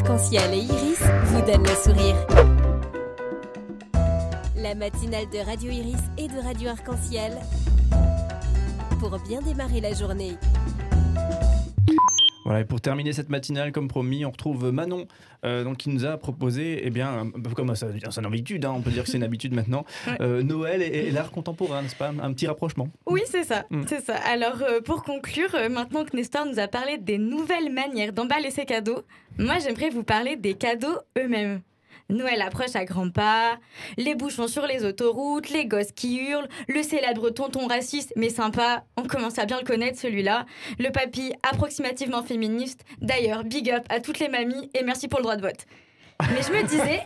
Arc-en-Ciel et Iris vous donnent le sourire. La matinale de Radio Iris et de Radio Arc-en-Ciel pour bien démarrer la journée. Voilà, et pour terminer cette matinale, comme promis, on retrouve Manon, qui nous a proposé, comme c'est une habitude, on peut dire que c'est une habitude maintenant, Noël et l'art contemporain, n'est-ce pas? Un petit rapprochement. Oui, c'est ça, c'est ça. Alors, pour conclure, maintenant que Nestor nous a parlé des nouvelles manières d'emballer ses cadeaux, moi, j'aimerais vous parler des cadeaux eux-mêmes. Noël approche à grands pas, les bouchons sur les autoroutes, les gosses qui hurlent, le célèbre tonton raciste mais sympa, on commence à bien le connaître celui-là, le papy approximativement féministe, d'ailleurs big up à toutes les mamies et merci pour le droit de vote. Mais je me disais,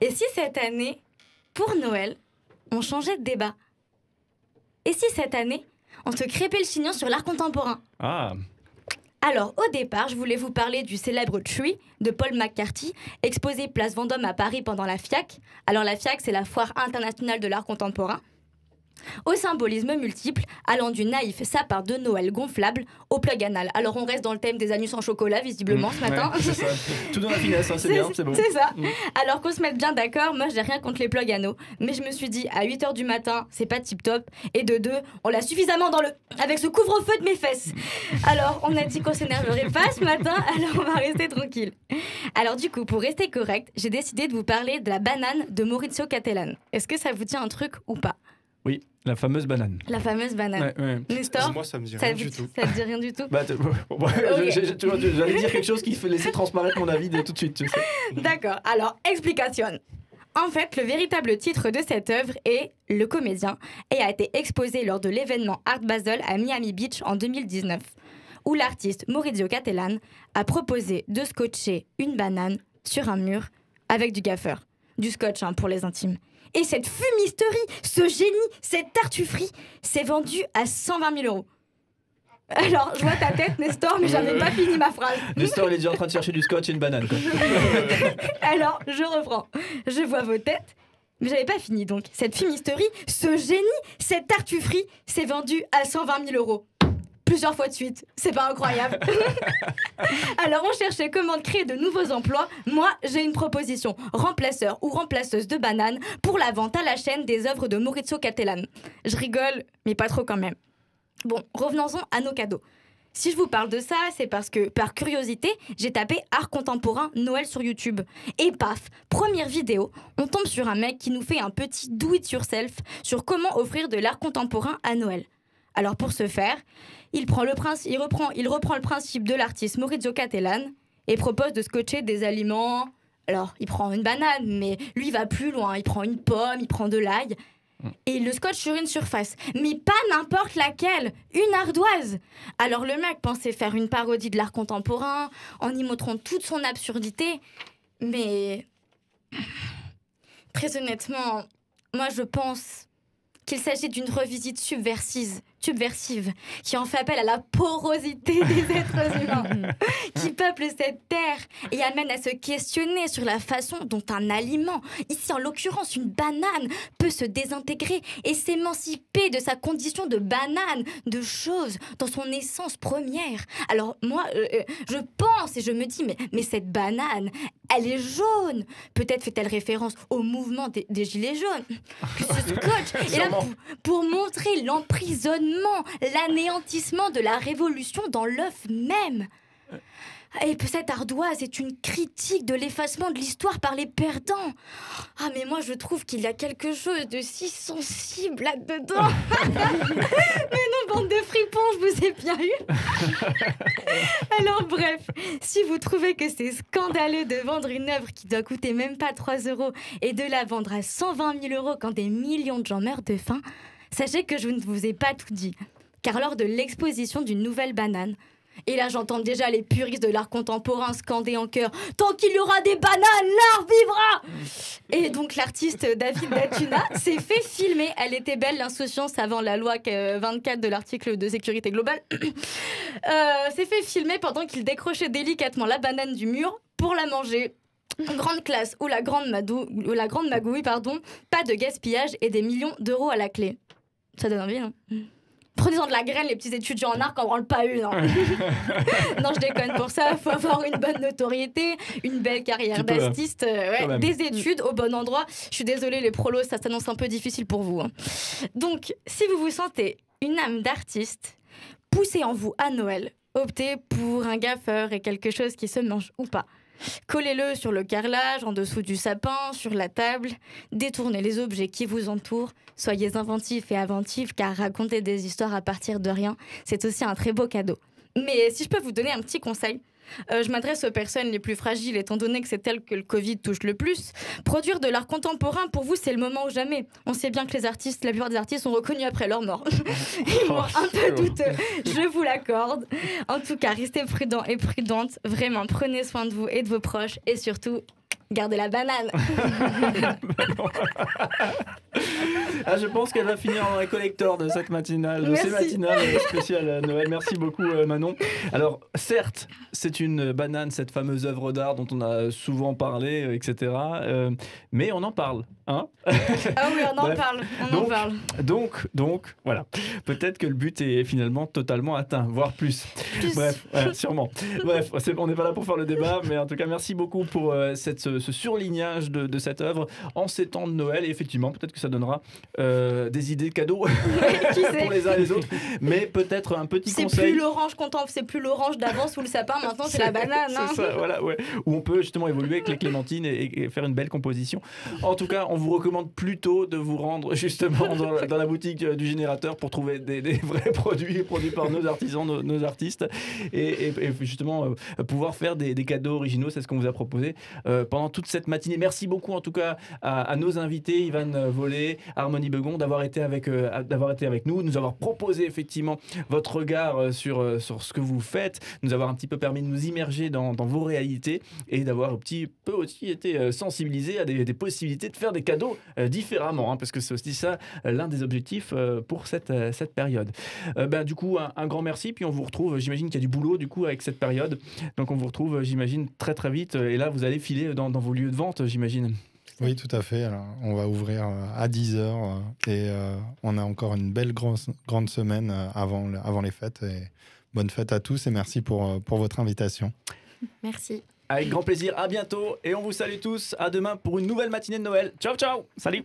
et si cette année, pour Noël, on changeait de débat? Et si cette année, on se crêpait le chignon sur l'art contemporain? Alors, au départ, je voulais vous parler du célèbre Tree de Paul McCarthy, exposé place Vendôme à Paris pendant la FIAC. Alors, la FIAC, c'est la Foire internationale de l'art contemporain. Au symbolisme multiple, allant du naïf sapin de Noël gonflable au plug anal. Alors, on reste dans le thème des anus en chocolat, visiblement, ce matin. Ouais, c'est ça. Tout dans la finesse, c'est bien, c'est bon. C'est ça. Alors qu'on se mette bien d'accord, moi, j'ai rien contre les plugs anneaux. Mais je me suis dit, à 8h du matin, c'est pas tip-top. Et de deux, on l'a suffisamment dans le... avec ce couvre-feu de mes fesses. Alors, on a dit qu'on s'énerverait pas ce matin, alors on va rester tranquille. Alors du coup, pour rester correct, j'ai décidé de vous parler de la banane de Maurizio Cattelan. Est-ce que ça vous dit un truc ou pas? Oui, la fameuse banane. La fameuse banane. Ouais. Nestor, moi, ça me dit rien du tout. Ça te dit rien du tout? Okay. J'allais dire quelque chose qui fait laisser transparaître mon avis tout de suite. Tu sais. D'accord, alors, explication. En fait, le véritable titre de cette œuvre est Le Comédien et a été exposé lors de l'événement Art Basel à Miami Beach en 2019, où l'artiste Maurizio Cattelan a proposé de scotcher une banane sur un mur avec du gaffeur. Du scotch pour les intimes. Et cette fumisterie, ce génie, cette tartufferie, s'est vendue à 120 000 euros. Alors, je vois ta tête, Nestor, mais j'avais pas fini ma phrase. Nestor, il est déjà en train de chercher du scotch et une banane, quoi. Alors, je reprends. Je vois vos têtes, mais j'avais pas fini. Donc, cette fumisterie, ce génie, cette tartufferie, s'est vendue à 120 000 euros. Plusieurs fois de suite. C'est pas incroyable. Alors, on cherchait comment créer de nouveaux emplois. Moi, j'ai une proposition. Remplaceur ou remplaceuse de banane pour la vente à la chaîne des œuvres de Maurizio Cattelan. Je rigole, mais pas trop quand même. Bon, revenons-en à nos cadeaux. Si je vous parle de ça, c'est parce que, par curiosité, j'ai tapé art contemporain Noël sur YouTube. Et paf, première vidéo, on tombe sur un mec qui nous fait un petit do-it-yourself sur comment offrir de l'art contemporain à Noël. Alors pour ce faire, il reprend le principe de l'artiste Maurizio Cattelan et propose de scotcher des aliments. Alors, il prend une banane, mais lui, il va plus loin. Il prend une pomme, il prend de l'ail et il le scotche sur une surface. Mais pas n'importe laquelle, une ardoise. Alors le mec pensait faire une parodie de l'art contemporain en y montrant toute son absurdité. Mais très honnêtement, moi je pense qu'il s'agit d'une revisite subversive qui en fait appel à la porosité des êtres humains qui peuplent cette terre et amène à se questionner sur la façon dont un aliment, ici en l'occurrence une banane, peut se désintégrer et s'émanciper de sa condition de banane, de chose dans son essence première. Alors moi, je pense et je me dis, mais cette banane, elle est jaune. Peut-être fait-elle référence au mouvement des Gilets jaunes. Que ce scotch est là pour montrer l'emprisonnement, l'anéantissement de la révolution dans l'œuf même. Et cette ardoise est une critique de l'effacement de l'histoire par les perdants. Ah, mais moi, je trouve qu'il y a quelque chose de si sensible là-dedans. Mais non, bande de fripons, je vous ai bien eu. Alors, bref, si vous trouvez que c'est scandaleux de vendre une œuvre qui doit coûter même pas 3 € et de la vendre à 120 000 € quand des millions de gens meurent de faim, sachez que je ne vous ai pas tout dit. Car lors de l'exposition d'une nouvelle banane, et là, j'entends déjà les puristes de l'art contemporain scander en chœur « Tant qu'il y aura des bananes, l'art vivra !» Et donc, l'artiste David Datuna s'est fait filmer. Elle était belle, l'insouciance, avant la loi 24 de l'article de sécurité globale. S'est fait filmer pendant qu'il décrochait délicatement la banane du mur pour la manger. Grande classe ou la grande magouille, pas de gaspillage et des millions d'euros à la clé. Ça donne envie, hein. Prenez-en de la graine, les petits étudiants en art, qu'en branle pas une. Hein. Non, je déconne pour ça. Il faut avoir une bonne notoriété, une belle carrière d'artiste, des études au bon endroit. Je suis désolée, les prolos, ça s'annonce un peu difficile pour vous. Hein. Donc, si vous vous sentez une âme d'artiste, poussez en vous à Noël. Optez pour un gaffeur et quelque chose qui se mange ou pas. Collez-le sur le carrelage, en dessous du sapin, sur la table. Détournez les objets qui vous entourent. Soyez inventifs et inventives, car raconter des histoires à partir de rien, c'est aussi un très beau cadeau. Mais si je peux vous donner un petit conseil, je m'adresse aux personnes les plus fragiles, étant donné que c'est elles que le Covid touche le plus. Produire de l'art contemporain, pour vous, c'est le moment ou jamais. On sait bien que la plupart des artistes sont reconnus après leur mort. Ils sont un peu douteux, je vous l'accorde. En tout cas, restez prudents et prudentes. Vraiment, prenez soin de vous et de vos proches. Et surtout, gardez la banane. Je pense qu'elle va finir en collector de cette matinale, de ces matinales spéciales Noël. Merci beaucoup Manon. Alors certes, c'est une banane, cette fameuse œuvre d'art dont on a souvent parlé, etc. Mais on en parle, hein? Ah oui, on en parle. En parle. Donc, voilà. Peut-être que le but est finalement totalement atteint, voire plus. Bref, sûrement. Bref, on n'est pas là pour faire le débat, mais en tout cas, merci beaucoup pour ce surlignage de cette œuvre en ces temps de Noël. Et effectivement, peut-être que ça donnera des idées de cadeaux pour les uns et les autres. Mais peut-être un petit conseil. C'est plus l'orange d'avant sous le sapin, maintenant c'est la banane. Hein. C'est ça, voilà, ouais. Où on peut justement évoluer avec les clémentines et faire une belle composition. En tout cas, on vous recommande plutôt de vous rendre justement dans la boutique du Générateur pour trouver des vrais produits par nos artisans, nos artistes, et justement pouvoir faire des cadeaux originaux. C'est ce qu'on vous a proposé pendant toute cette matinée. Merci beaucoup en tout cas à nos invités, Ivan Volé, Harmonie Begon, d'avoir été avec nous, nous avoir proposé effectivement votre regard sur ce que vous faites, nous avoir un petit peu permis de nous immerger dans vos réalités et d'avoir un petit peu aussi été sensibilisé à des possibilités de faire des cadeaux différemment, hein, parce que c'est aussi ça l'un des objectifs pour cette période. Du coup, un grand merci, puis on vous retrouve, j'imagine qu'il y a du boulot du coup avec cette période, donc on vous retrouve, j'imagine, très très vite, et là vous allez filer dans vos lieux de vente, j'imagine. Oui, tout à fait. Alors, on va ouvrir à 10h et on a encore une belle grande semaine avant les fêtes. Et bonne fête à tous et merci pour votre invitation. Merci. Avec grand plaisir, à bientôt et on vous salue tous. À demain pour une nouvelle matinée de Noël. Ciao, ciao. Salut.